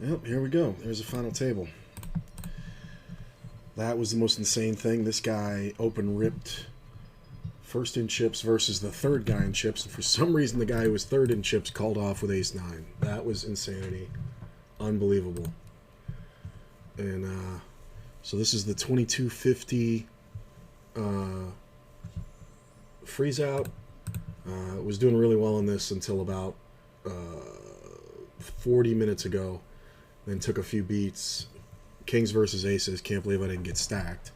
Yep, here we go. There's a final table. That was the most insane thing. This guy open ripped first in chips versus the third guy in chips, and for some reason the guy who was third in chips called off with ace-9. That was insanity. Unbelievable. And so this is the 2250 freeze out. Was doing really well in this until about 40 minutes ago. Then took a few beats. Kings versus aces. Can't believe I didn't get stacked.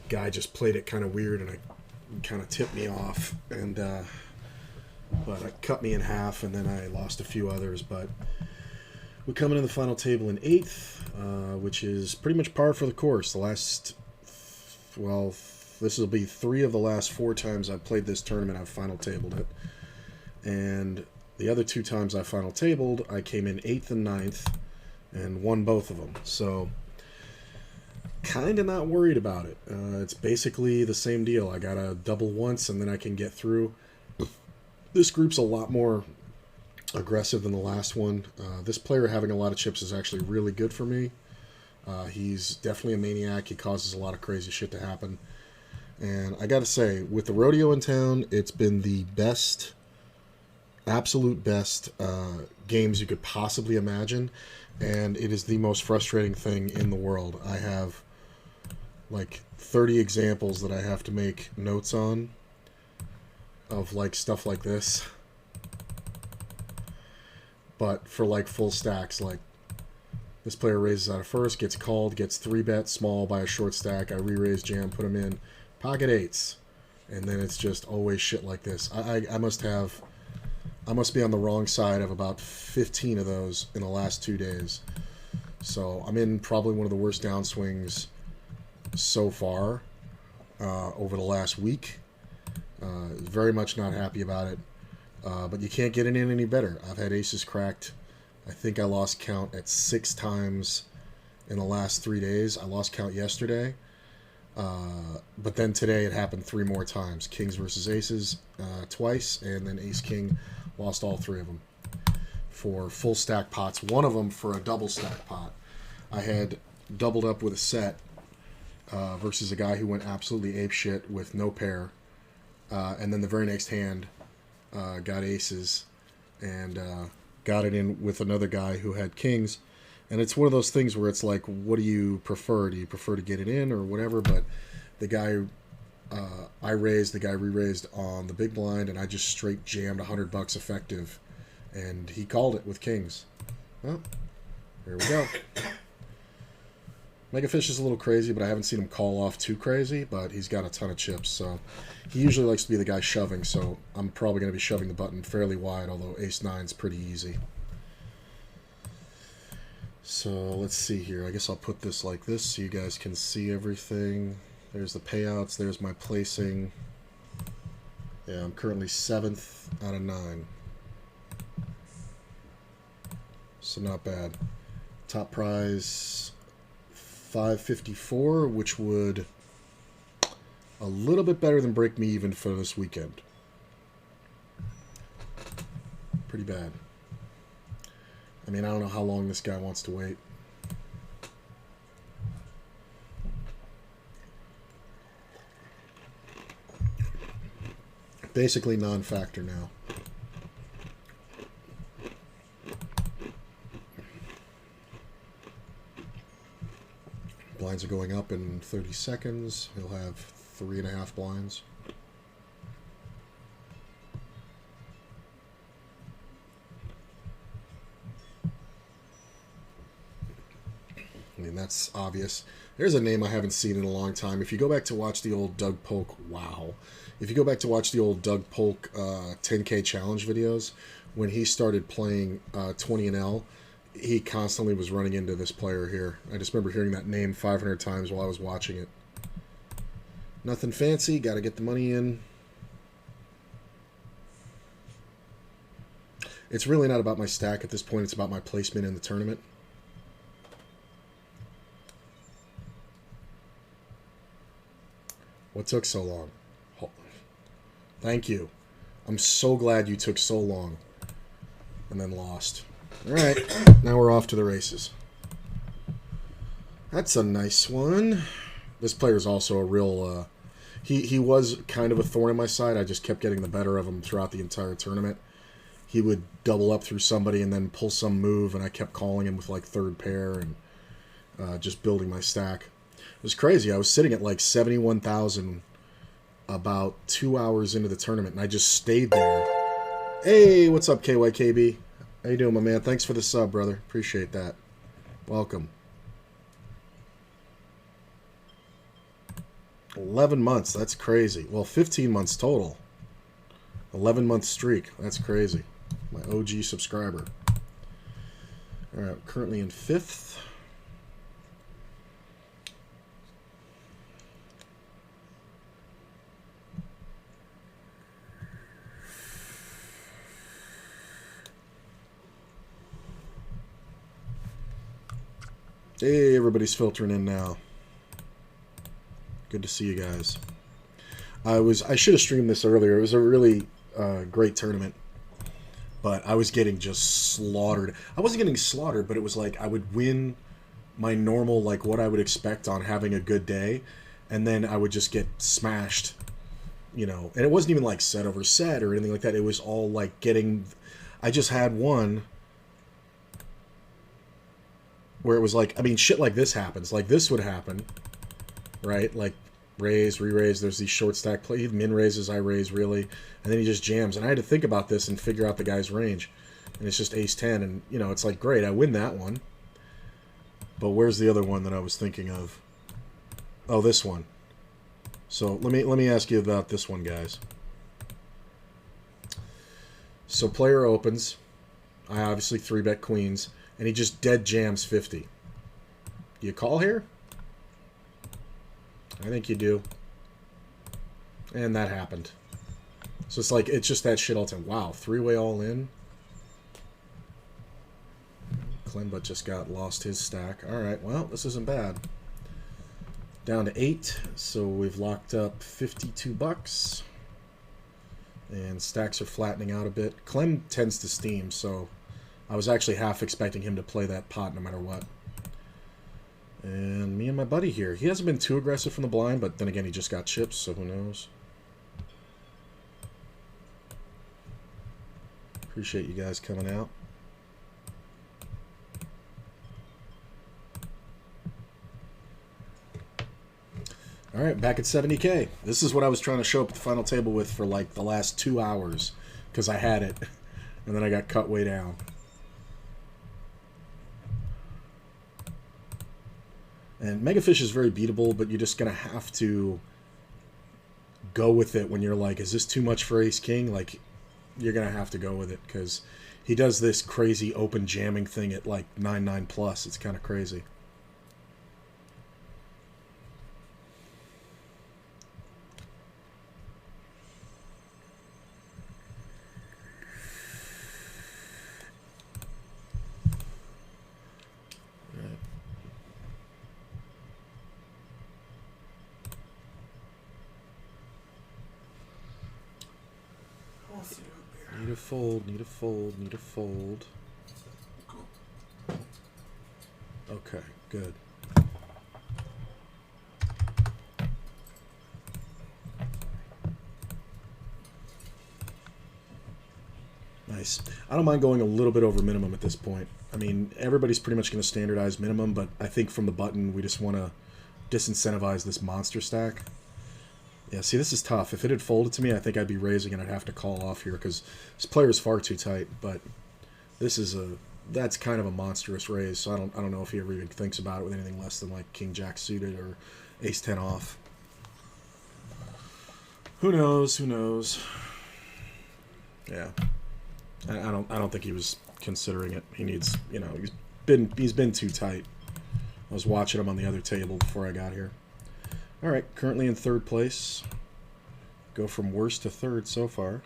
Guy just played it kind of weird, and it kind of tipped me off. And but it cut me in half, and then I lost a few others. But we come into the final table in 8th, which is pretty much par for the course. The last, well, this will be 3 of the last 4 times I've played this tournament, I've final tabled it. And the other 2 times I final tabled, I came in 8th and 9th and won both of them. So, kind of not worried about it. It's basically the same deal. I got to double once and then I can get through. This group's a lot more aggressive than the last one. This player having a lot of chips is actually really good for me. He's definitely a maniac. He causes a lot of crazy shit to happen. And I gotta say, with the rodeo in town, it's been the best, absolute best games you could possibly imagine. And it is the most frustrating thing in the world. I have like 30 examples that I have to make notes on of like stuff like this. But for like full stacks, like this player raises out of first, gets called, gets 3-bet small by a short stack. I re-raise jam, put him in pocket 8s, and then it's just always shit like this. I must be on the wrong side of about 15 of those in the last 2 days. So I'm in probably one of the worst downswings so far over the last week. Very much not happy about it. But you can't get it in any better. I've had aces cracked. I think I lost count at 6 times in the last 3 days. I lost count yesterday. But then today it happened 3 more times. Kings versus aces twice, and then ace-king, lost all 3 of them for full stack pots. One of them for a double stack pot. I had doubled up with a set versus a guy who went absolutely apeshit with no pair. And then the very next hand, got aces and got it in with another guy who had kings. And it's one of those things where it's like, what do you prefer? Do you prefer to get it in or whatever? But the guy I raised, the guy re-raised on the big blind, and I just straight jammed $100 effective. And he called it with kings. Well, here we go. Megafish is a little crazy, but I haven't seen him call off too crazy, but he's got a ton of chips, so he usually likes to be the guy shoving, so I'm probably going to be shoving the button fairly wide, although ace-9's pretty easy. So let's see here. I guess I'll put this like this so you guys can see everything. There's the payouts. There's my placing. Yeah, I'm currently 7th out of 9. So not bad. Top prize 554, which would a little bit better than break me even for this weekend. Pretty bad. I mean, I don't know how long this guy wants to wait. Basically non-factor now. Blinds are going up in 30 seconds. He'll have 3.5 blinds. I mean, that's obvious. There's a name I haven't seen in a long time. If you go back to watch the old Doug Polk, wow. If you go back to watch the old Doug Polk 10K challenge videos, when he started playing 20 and L, he constantly was running into this player here. I just remember hearing that name 500 times while I was watching it. Nothing fancy, got to get the money in. It's really not about my stack at this point, it's about my placement in the tournament. What took so long? Thank you. I'm so glad you took so long and then lost. Alright, now we're off to the races. That's a nice one. This player's also a real... He was kind of a thorn in my side. I just kept getting the better of him throughout the entire tournament. He would double up through somebody and then pull some move, and I kept calling him with like third pair and just building my stack. It was crazy. I was sitting at like 71,000 about 2 hours into the tournament, and I just stayed there. Hey, what's up, KYKB? How you doing, my man? Thanks for the sub, brother. Appreciate that. Welcome. 11 months. That's crazy. Well, 15 months total. 11-month streak. That's crazy. My OG subscriber. All right, currently in 5th. Hey, everybody's filtering in now. Good to see you guys. I should have streamed this earlier. It was a really great tournament, but I was getting just slaughtered. I wasn't getting slaughtered, but it was like I would win my normal, like what I would expect on having a good day, and then I would just get smashed, you know. And it wasn't even like set over set or anything like that. It was all like getting... I just had one where it was like, I mean, shit like this happens. Like this would happen, right? Like raise, re-raise, there's these short stack play. He min raises, I raise really, and then he just jams. And I had to think about this and figure out the guy's range. And it's just ace 10, and you know, it's like, great, I win that one. But where's the other one that I was thinking of? Oh, this one. So let me ask you about this one, guys. So player opens. I obviously 3-bet queens, and he just dead jams 50. Do you call here? I think you do. And that happened. So it's like, it's just that shit all the time. Wow, 3-way all in. Clembut just lost his stack. Alright, well, this isn't bad. Down to 8, so we've locked up 52 bucks. And stacks are flattening out a bit. Clem tends to steam, so I was actually half expecting him to play that pot no matter what. And me and my buddy here. He hasn't been too aggressive from the blind, but then again, he just got chips, so who knows. Appreciate you guys coming out. Alright, back at 70K. This is what I was trying to show up at the final table with for like the last 2 hours, because I had it, and then I got cut way down. And Megafish is very beatable, but you're just going to have to go with it when you're like, is this too much for Ace-King? Like, you're going to have to go with it, because he does this crazy open jamming thing at like 9-9 plus. It's kind of crazy. Need a fold, need a fold, need a fold. Okay, good. Nice. I don't mind going a little bit over minimum at this point. I mean, everybody's pretty much going to standardize minimum, but I think from the button, we just want to disincentivize this monster stack. Yeah, see, this is tough. If it had folded to me, I think I'd be raising and I'd have to call off here because this player is far too tight. But this is that's kind of a monstrous raise, so I don't know if he ever even thinks about it with anything less than like King Jack suited or Ace 10 off. Who knows? Who knows? Yeah, I don't think he was considering it. He needs, you know, he's been too tight. I was watching him on the other table before I got here. All right, currently in 3rd place. Go from worst to 3rd so far.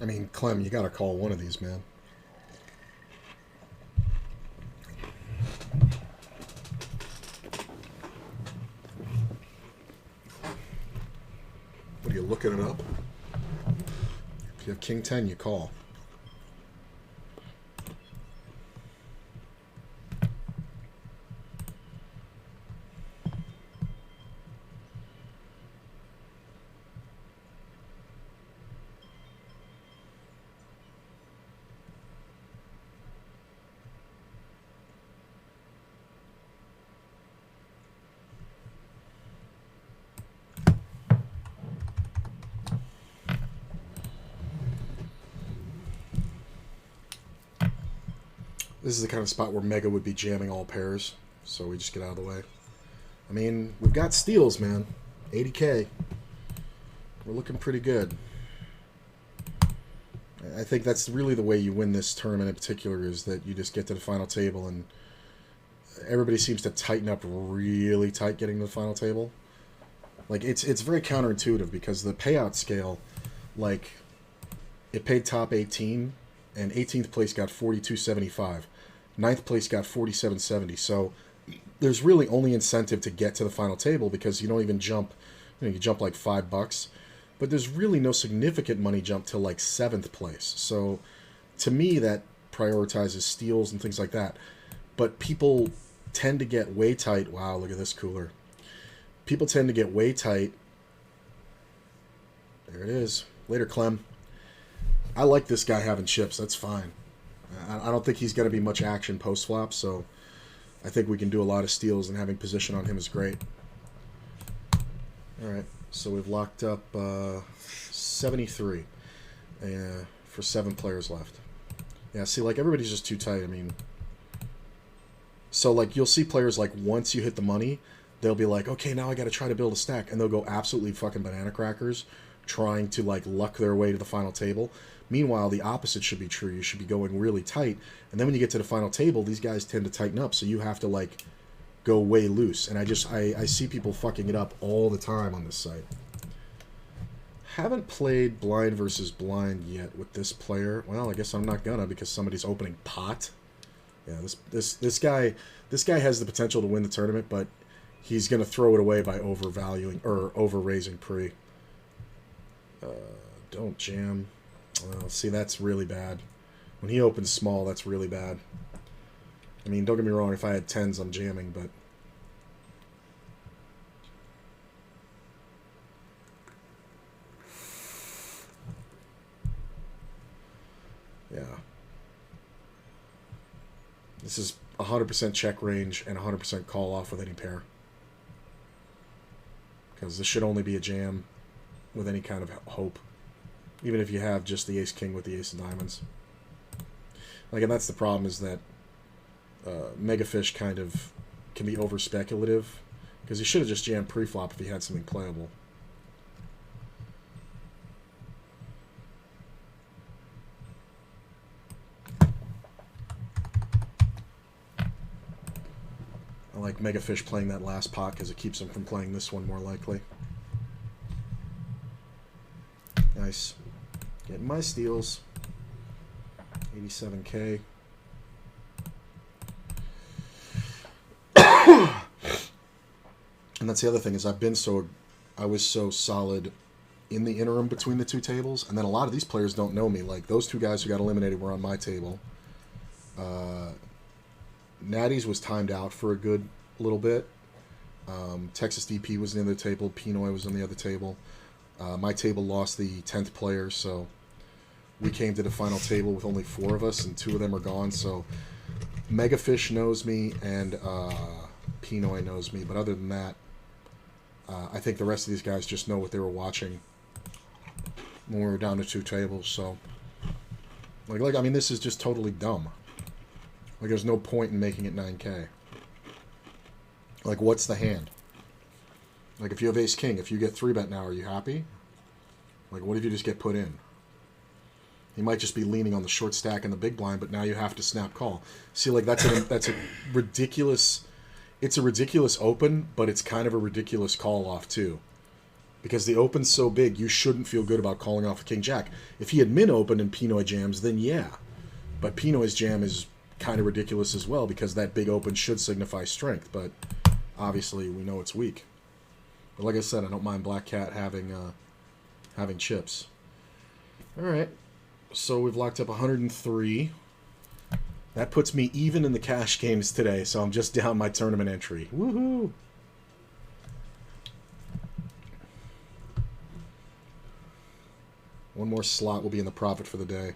I mean, Clem, you got to call one of these, man. looking it up. If you have king 10, you call. This is the kind of spot where Mega would be jamming all pairs, so we just get out of the way. I mean, we've got steals, man. 80K. We're looking pretty good. I think that's really the way you win this tournament in particular, is that you just get to the final table and everybody seems to tighten up really tight getting to the final table. Like, it's very counterintuitive because the payout scale, like, it paid top 18, and 18th place got 42.75. 9th place got 47.70. So there's really only incentive to get to the final table because you don't even jump, you jump like $5, but there's really no significant money jump till like 7th place. So to me, that prioritizes steals and things like that. But people tend to get way tight. Wow, look at this cooler. People tend to get way tight. There it is. Later, Clem. I like this guy having chips. That's fine. I don't think he's going to be much action post-flop, so I think we can do a lot of steals, and having position on him is great. All right, so we've locked up 73 for 7 players left. Yeah, see, like, everybody's just too tight. I mean, so, like, you'll see players, like, once you hit the money, they'll be like, okay, now I got to try to build a stack, and they'll go absolutely fucking banana crackers trying to, like, luck their way to the final table. Meanwhile, the opposite should be true. You should be going really tight, and then when you get to the final table, these guys tend to tighten up, so you have to, like, go way loose. And I see people fucking it up all the time on this site. Haven't played blind versus blind yet with this player. Well, I guess I'm not gonna, because somebody's opening pot. Yeah, this guy has the potential to win the tournament, but he's gonna throw it away by overvaluing or over raising pre. Don't jam. Well, see, that's really bad. When he opens small, that's really bad. I mean, don't get me wrong, if I had 10s, I'm jamming, but... yeah. This is 100% check range and 100% call off with any pair. Because this should only be a jam with any kind of hope. Even if you have just the ace-king with the ace of diamonds. Like, and that's the problem, is that Megafish kind of can be over-speculative. Because he should have just jammed pre-flop if he had something playable. I like Megafish playing that last pot because it keeps him from playing this one more likely. Nice. Getting my steals. 87K. And that's the other thing, is I was so solid in the interim between the two tables, and then a lot of these players don't know me. Like, those two guys who got eliminated were on my table. Natty's was timed out for a good little bit. Texas DP was on the other table. Pinoy was on the other table. My table lost the 10th player, so we came to the final table with only 4 of us, and 2 of them are gone. So Megafish knows me, and Pinoy knows me. But other than that, I think the rest of these guys just know what they were watching when we were down to 2 tables. So, like, I mean, this is just totally dumb. Like, there's no point in making it 9K. Like, what's the hand? Like, if you have ace-king, if you get 3-bet now, are you happy? Like, what if you just get put in? You might just be leaning on the short stack and the big blind, but now you have to snap call. See, like, that's a ridiculous... It's a ridiculous open, but it's kind of a ridiculous call off, too. Because the open's so big, you shouldn't feel good about calling off a king-jack. If he had min-open and Pinoy jams, then yeah. But Pinoy's jam is kind of ridiculous as well, because that big open should signify strength, but obviously we know it's weak. But like I said, I don't mind Black Cat having having chips. All right. So we've locked up 103. That puts me even in the cash games today, so I'm just down my tournament entry. Woohoo! One more slot will be in the profit for the day.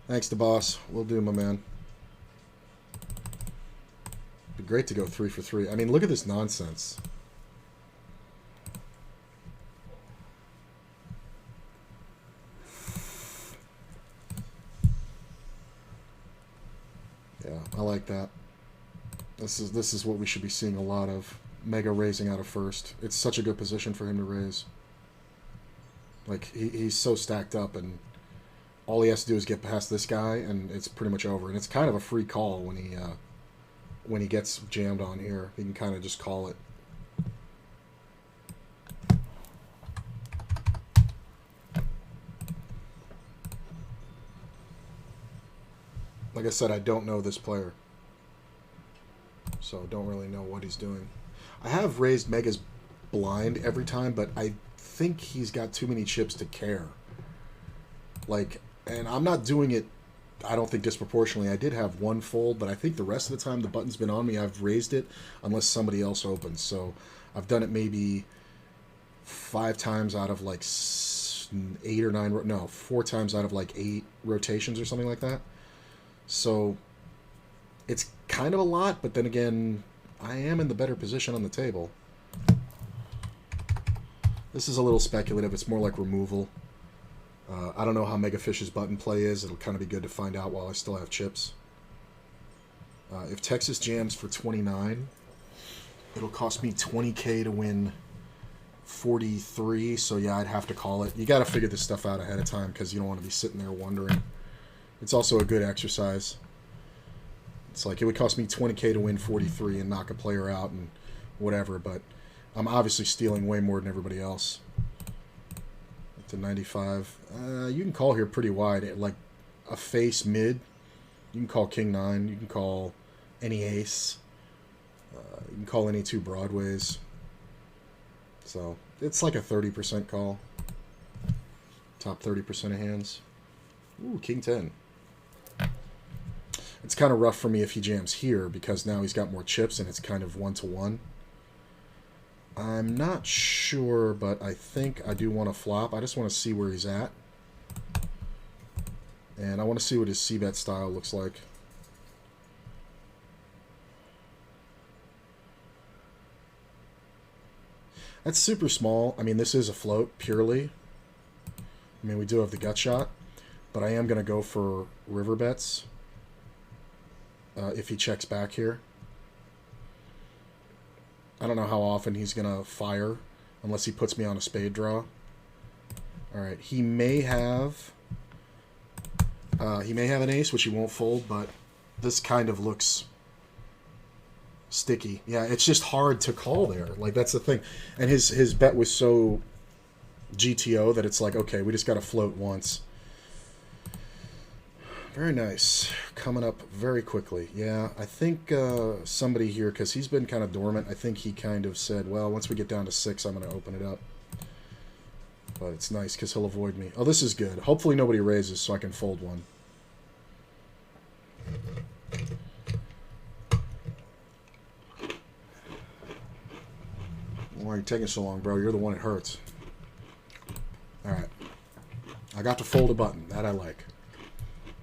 Thanks to boss. Will do, my man. Be great to go 3 for 3. I mean, look at this nonsense. Yeah, I like that. This is what we should be seeing a lot of. Mega raising out of first. It's such a good position for him to raise. Like, he's so stacked up, and all he has to do is get past this guy, and it's pretty much over. And it's kind of a free call when he gets jammed on here. He can kind of just call it. Like I said, I don't know this player, so don't really know what he's doing. I have raised Mega's blind every time, but I think he's got too many chips to care. Like, and I'm not doing it, I don't think, disproportionately. I did have one fold, but I think the rest of the time the button's been on me, I've raised it unless somebody else opens. So I've done it maybe 5 times out of like 8 or 9, no, 4 times out of like 8 rotations or something like that. So it's kind of a lot, but then again, I am in the better position on the table. This is a little speculative. It's more like removal. I don't know how Megafish's button play is. It'll kind of be good to find out while I still have chips. If Texas jams for 29, it'll cost me 20k to win 43. So yeah, I'd have to call it. You got to figure this stuff out ahead of time because you don't want to be sitting there wondering. It's also a good exercise. It's like it would cost me 20k to win 43 and knock a player out and whatever, but I'm obviously stealing way more than everybody else. Up to 95. You can call here pretty wide. Like a face mid. You can call King 9. You can call any ace. You can call any 2 broadways. So it's like a 30% call. Top 30% of hands. Ooh, King 10. It's kind of rough for me if he jams here because now he's got more chips and it's kind of 1-to-1. I'm not sure, but I think I do want to flop. I just want to see where he's at. And I want to see what his c-bet style looks like. That's super small. I mean, this is a float, purely. I mean, we do have the gut shot. But I am going to go for river bets. If he checks back here. I don't know how often he's going to fire unless he puts me on a spade draw. Alright, he may have an ace, which he won't fold, but this kind of looks sticky. Yeah, it's just hard to call there. Like, that's the thing. And his bet was so GTO that it's like, okay, we just got to float once. Very nice. Coming up very quickly. Yeah, I think somebody here, because he's been kind of dormant, I think he kind of said, well, once we get down to 6, I'm going to open it up. But it's nice because he'll avoid me. Oh, this is good. Hopefully nobody raises so I can fold one. Why are you taking so long, bro? You're the one that hurts. Alright. I got to fold a button. That I like.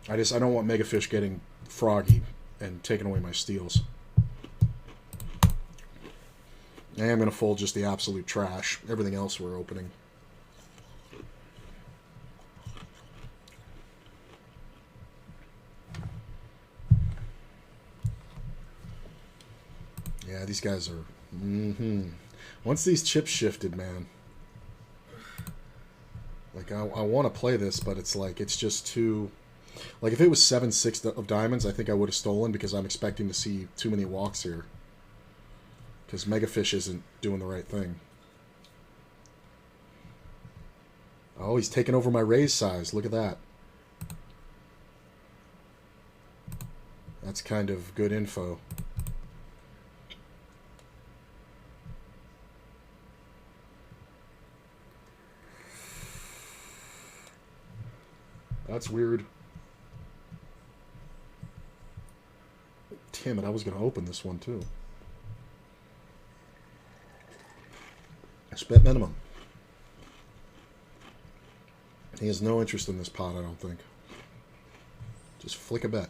I don't want Megafish getting froggy and taking away my steals. I am going to fold just the absolute trash. Everything else we're opening. Yeah, these guys are... Once these chips shifted, man. Like, I want to play this, but it's like, it's just too... Like, if it was 7-6 of diamonds, I think I would have stolen because I'm expecting to see too many walks here. Because Megafish isn't doing the right thing. Oh, he's taking over my raise size. Look at that. That's kind of good info. That's weird. Damn it, I was going to open this one too. Bet minimum. He has no interest in this pot, I don't think. Just flick a bet.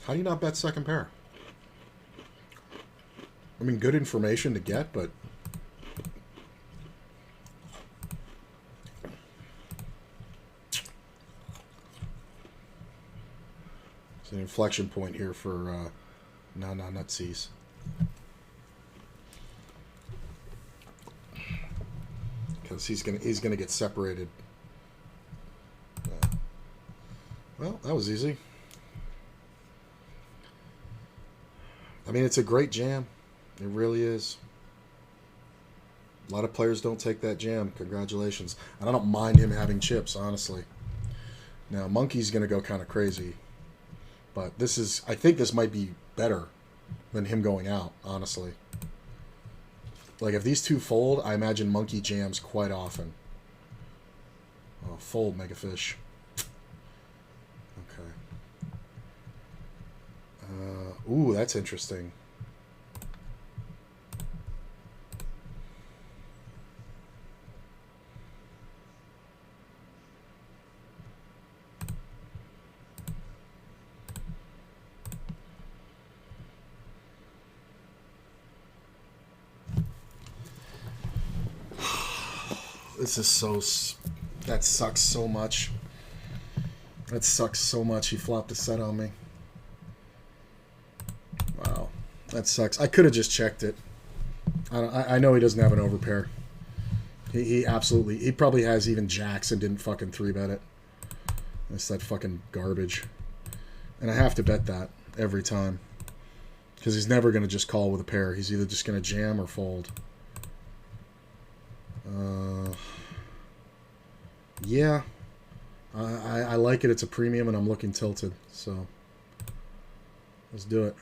How do you not bet second pair? I mean, good information to get, but... It's an inflection point here for nutsies. Because he's gonna get separated. Well, that was easy. I mean, it's a great jam. It really is. A lot of players don't take that jam. Congratulations. And I don't mind him having chips, honestly. Now, Monkey's going to go kind of crazy. But this is... I think this might be better than him going out, honestly. Like, if these two fold, I imagine Monkey jams quite often. Oh, fold, Megafish. Okay. Ooh, that's interesting. This is so... That sucks so much. That sucks so much. He flopped a set on me. Wow. That sucks. I could have just checked it. I know he doesn't have an overpair. He absolutely... He probably has even jacks and didn't fucking 3-bet it. That's that fucking garbage. And I have to bet that every time. Because he's never going to just call with a pair. He's either just going to jam or fold. Yeah. I like it. It's a premium and I'm looking tilted. So, let's do it.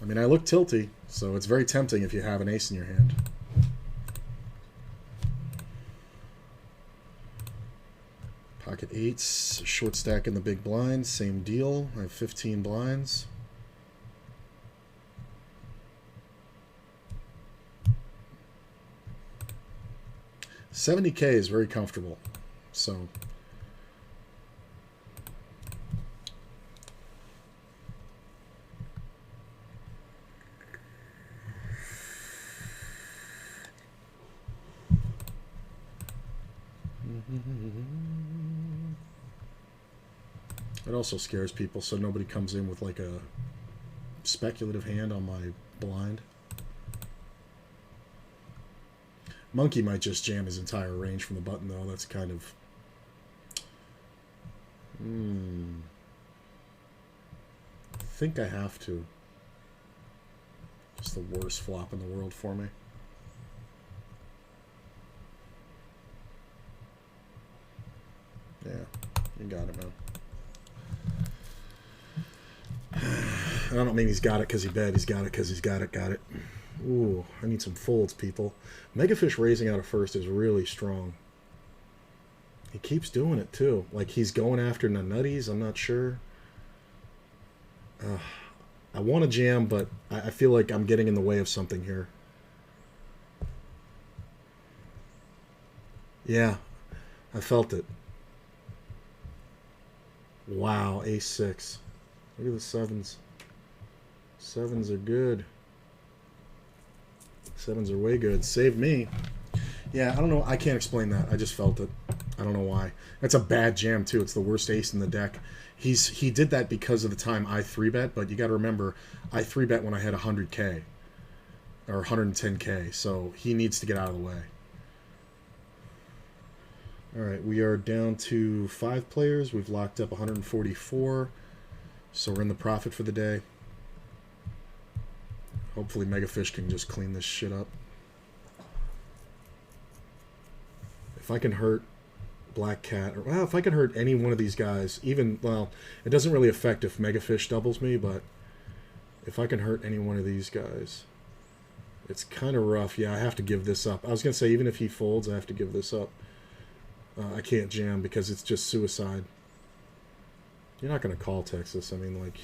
I mean, I look tilty, so it's very tempting if you have an ace in your hand. Pocket eights, short stack in the big blinds, same deal. I have 15 blinds. $70K is very comfortable, so it also scares people, so nobody comes in with like a speculative hand on my blind. Monkey might just jam his entire range from the button, though. That's kind of... I think I have to. It's the worst flop in the world for me. Yeah, you got it, man. I don't mean he's got it because he bet. He's got it because he's got it. Got it. Ooh, I need some folds, people. Megafish raising out of first is really strong. He keeps doing it, too. Like, he's going after the nutties. I'm not sure. I want to jam, but I feel like I'm getting in the way of something here. Yeah, I felt it. Wow, ace-6. Look at the sevens. Sevens are good. Sevens are way good. Saved me. Yeah, I don't know. I can't explain that. I just felt it. I don't know why. That's a bad jam, too. It's the worst ace in the deck. He did that because of the time I 3-bet, but you got to remember, I 3-bet when I had 100K. Or 110K. So he needs to get out of the way. Alright, we are down to 5 players. We've locked up 144. So we're in the profit for the day. Hopefully Megafish can just clean this shit up. If I can hurt Black Cat. Or, well, if I can hurt any one of these guys, even, well, it doesn't really affect if Megafish doubles me, but if I can hurt any one of these guys, it's kind of rough. Yeah, I have to give this up. I was going to say, even if he folds, I have to give this up. I can't jam because it's just suicide. You're not going to call Texas. I mean, like,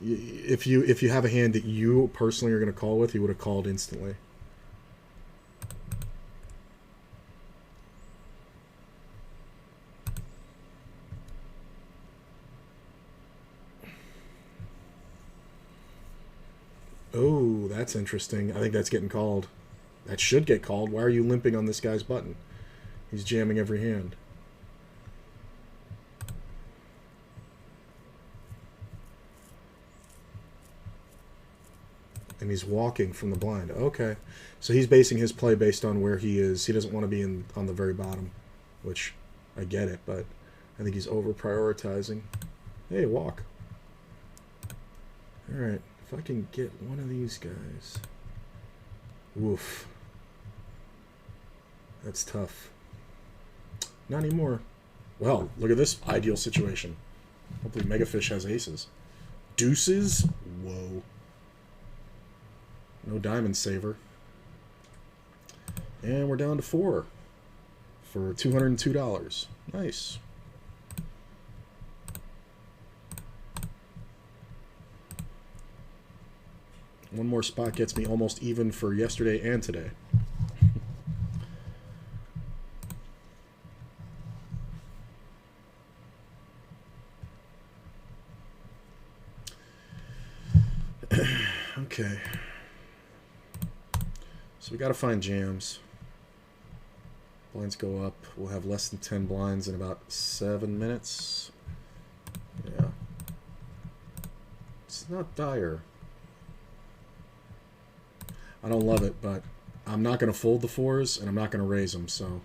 if you have a hand that you personally are going to call with, he would have called instantly. Oh, that's interesting. I think that's getting called. That should get called. Why are you limping on this guy's button? He's jamming every hand. And he's walking from the blind. Okay. So he's basing his play based on where he is. He doesn't want to be on the very bottom, which I get it, but I think he's over-prioritizing. Hey, walk. All right. If I can get one of these guys. Woof. That's tough. Not anymore. Well, look at this ideal situation. Hopefully Megafish has aces. Deuces? Whoa. No diamond saver. And we're down to 4 for $202. Nice. One more spot gets me almost even for yesterday and today. Okay. So we got to find jams. Blinds go up. We'll have less than 10 blinds in about 7 minutes. Yeah. It's not dire. I don't love it, but I'm not going to fold the 4s, and I'm not going to raise them, so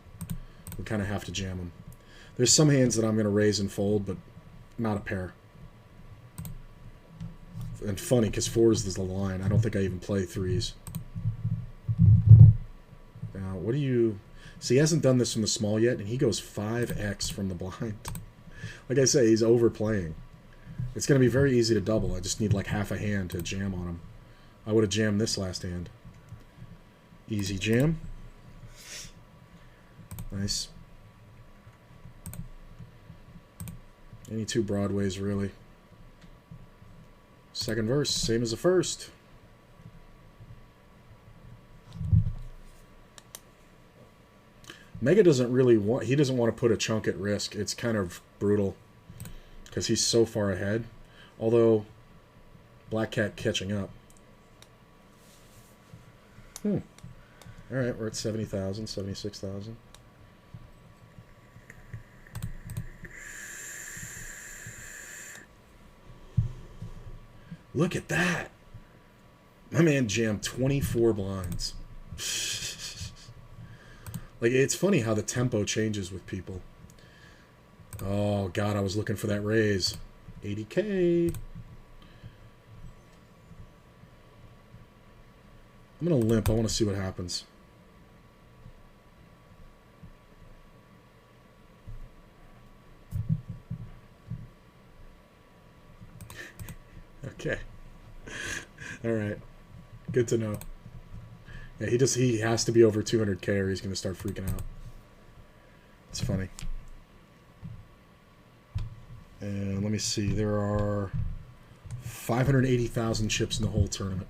we kind of have to jam them. There's some hands that I'm going to raise and fold, but not a pair. And funny, because 4s is the line. I don't think I even play 3s. Now, what do you... See, he hasn't done this from the small yet, and he goes 5x from the blind. Like I say, he's overplaying. It's going to be very easy to double. I just need like half a hand to jam on him. I would have jammed this last hand. Easy jam. Nice. Any 2 broadways, really. Second verse, same as the first. Mega doesn't really want... He doesn't want to put a chunk at risk. It's kind of brutal because he's so far ahead. Although, Black Cat catching up. Alright, we're at 70,000, 76,000. Look at that. My man jammed 24 blinds. Like, it's funny how the tempo changes with people. Oh, God, I was looking for that raise. 80K. I'm going to limp. I want to see what happens. Okay. All right. Good to know. Yeah, he has to be over 200K or he's going to start freaking out. It's funny. And let me see. There are 580,000 chips in the whole tournament.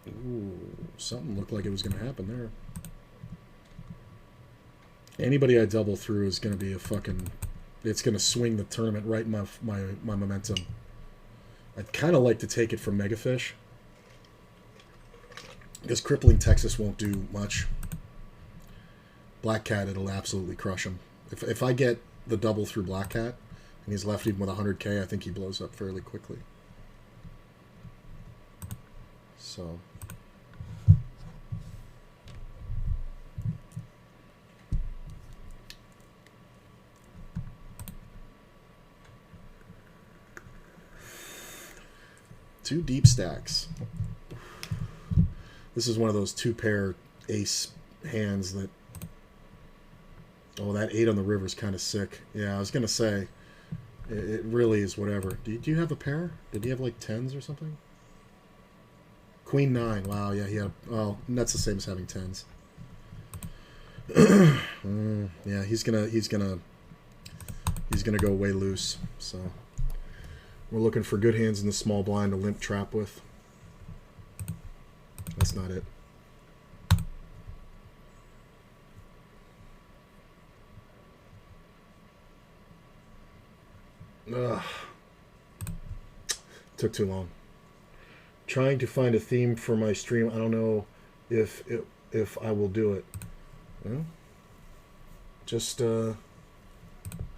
Ooh, something looked like it was going to happen there. Anybody I double through is going to be a fucking... It's going to swing the tournament right in my momentum. I'd kind of like to take it from Megafish. Because Crippling Texas won't do much. Black Cat, it'll absolutely crush him. If I get the double through Black Cat, and he's left even with 100K, I think he blows up fairly quickly. So... Two deep stacks. This is one of those 2-pair ace hands that... Oh, that 8 on the river is kind of sick. Yeah, I was going to say, it really is whatever. Do you have a pair? Did he have like 10s or something? Queen 9. Wow, yeah, he had... Oh, that's the same as having 10s. Yeah, he's gonna go way loose. So we're looking for good hands in the small blind to limp trap with. That's not it. Ugh. Took too long. Trying to find a theme for my stream. I don't know if I will do it. Well, just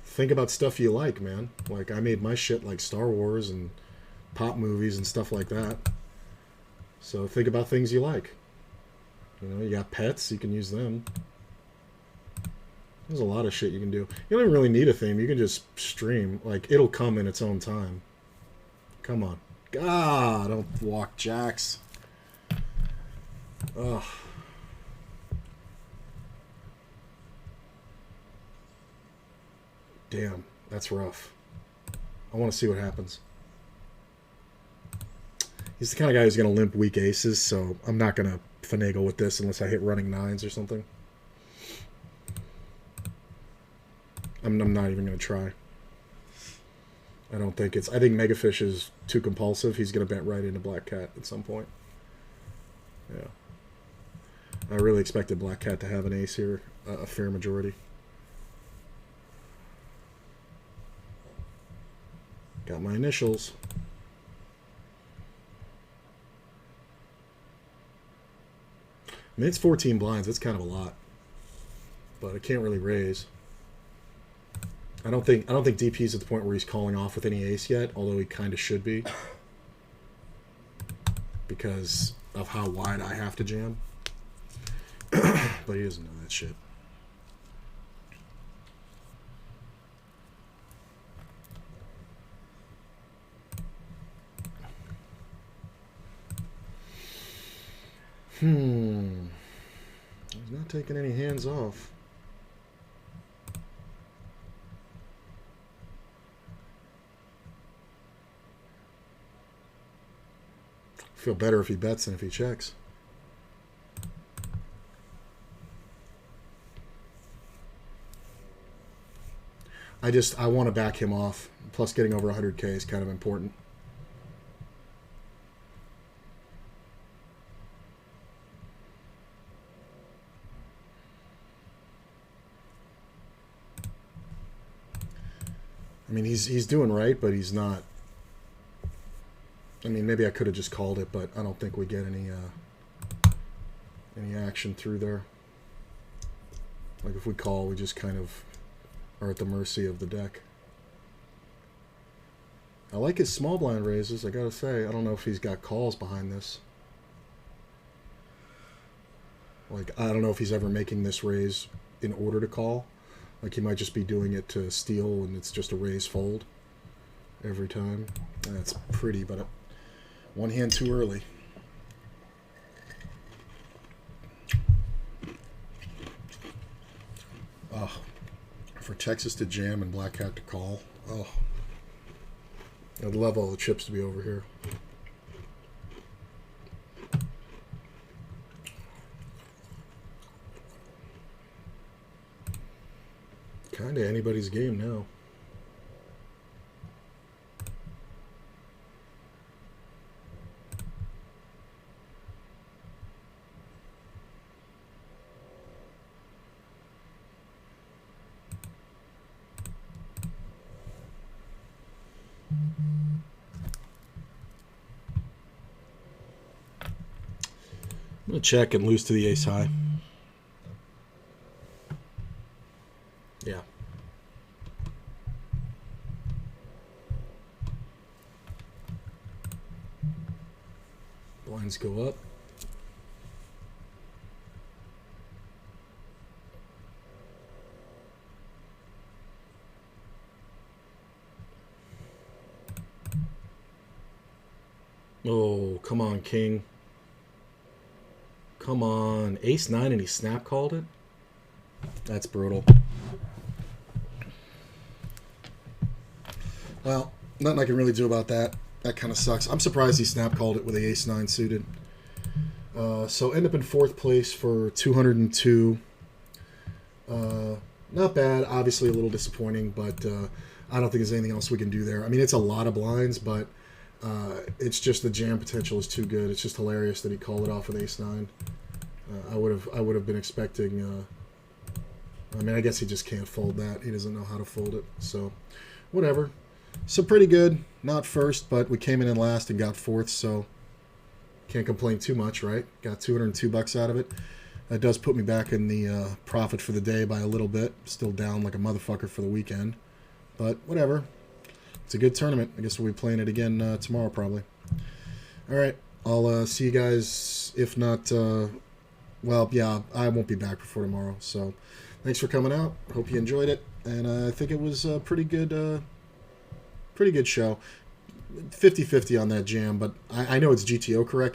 think about stuff you like, man. Like, I made my shit like Star Wars and pop movies and stuff like that. So think about things you like. You know, you got pets, you can use them. There's a lot of shit you can do. You don't even really need a theme. You can just stream. Like, it'll come in its own time. Come on. God, don't walk jacks. Ugh. Damn, that's rough. I want to see what happens. He's the kind of guy who's going to limp weak aces, so I'm not going to finagle with this unless I hit running 9s or something. I'm not even going to try. I don't think it's... I think Megafish is too compulsive. He's going to bet right into Black Cat at some point. Yeah. I really expected Black Cat to have an ace here, a fair majority. Got my initials. I mean, it's 14 blinds. That's kind of a lot. But I can't really raise. I don't think DP's at the point where he's calling off with any ace yet, although he kind of should be. Because of how wide I have to jam. But he doesn't know that shit. He's not taking any hands off. Feel better if he bets than if he checks. I want to back him off. Plus getting over 100K is kind of important. I mean, he's doing right, but he's not. I mean, maybe I could have just called it, but I don't think we get any action through there. Like, if we call, we just kind of are at the mercy of the deck. I like his small blind raises, I gotta say. I don't know if he's got calls behind this. Like, I don't know if he's ever making this raise in order to call. Like, he might just be doing it to steal, and it's just a raise fold every time. That's pretty, but one hand too early. Oh, for Texas to jam and Black Hat to call. Oh, I'd love all the chips to be over here. Kind of anybody's game now. I'm going to check and lose to the ace high. Yeah. Blinds go up. Oh, come on, king. Come on. Ace-9 and he snap called it? That's brutal. Well, nothing I can really do about that. That kind of sucks. I'm surprised he snap called it with the ace-9 suited. So end up in 4th place for 202. Not bad. Obviously a little disappointing, but I don't think there's anything else we can do there. I mean, it's a lot of blinds, but it's just the jam potential is too good. It's just hilarious that he called it off with ace-9. I would have been expecting. I mean, I guess he just can't fold that. He doesn't know how to fold it. So, whatever. So pretty good. Not first, but we came in last and got 4th. So can't complain too much, right? Got $202 out of it. That does put me back in the profit for the day by a little bit. Still down like a motherfucker for the weekend. But whatever. It's a good tournament. I guess we'll be playing it again tomorrow probably. All right. I'll see you guys. If not, well, yeah, I won't be back before tomorrow. So thanks for coming out. Hope you enjoyed it. And I think it was a pretty good show. 50-50 on that jam, but I know it's GTO correct.